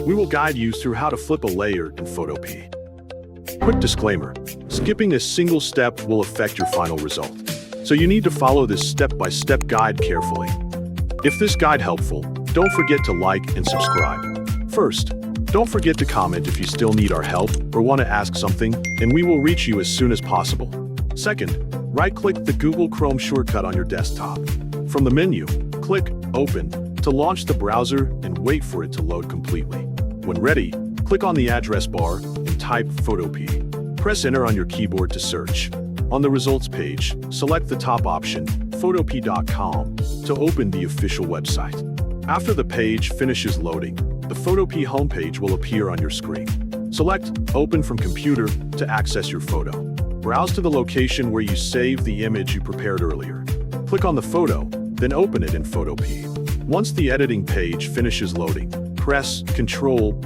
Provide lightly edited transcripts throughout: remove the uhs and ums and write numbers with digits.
We will guide you through how to flip a layer in Photopea. Quick disclaimer, skipping a single step will affect your final result, so you need to follow this step-by-step guide carefully. If this guide helpful, don't forget to like and subscribe. First, don't forget to comment if you still need our help or want to ask something, and we will reach you as soon as possible. Second, right-click the Google Chrome shortcut on your desktop. From the menu, click Open to launch the browser and wait for it to load completely. When ready, click on the address bar and type Photopea. Press Enter on your keyboard to search. On the results page, select the top option, 𝗟𝗹𝗞𝗘, to open the official website. After the page finishes loading, the Photopea homepage will appear on your screen. Select Open from Computer to access your photo. Browse to the location where you saved the image you prepared earlier. Click on the photo, then open it in Photopea. Once the editing page finishes loading, press Ctrl+0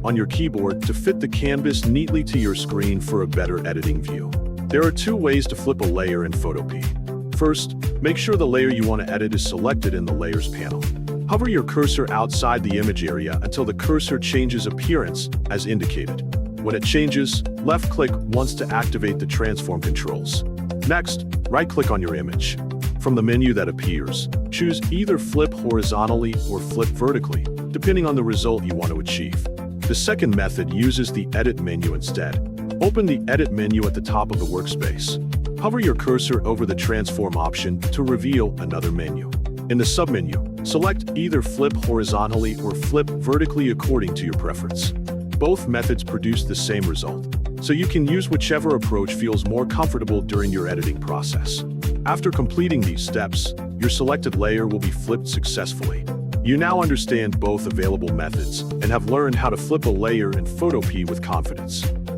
on your keyboard to fit the canvas neatly to your screen for a better editing view. There are two ways to flip a layer in Photopea. First, make sure the layer you want to edit is selected in the Layers panel. Hover your cursor outside the image area until the cursor changes appearance as indicated. When it changes, left-click once to activate the transform controls. Next, right-click on your image. From the menu that appears, choose either flip horizontally or flip vertically, depending on the result you want to achieve. The second method uses the Edit menu instead. Open the Edit menu at the top of the workspace. Hover your cursor over the Transform option to reveal another menu. In the submenu, select either flip horizontally or flip vertically according to your preference. Both methods produce the same result, so you can use whichever approach feels more comfortable during your editing process. After completing these steps, your selected layer will be flipped successfully. You now understand both available methods and have learned how to flip a layer in Photopea with confidence.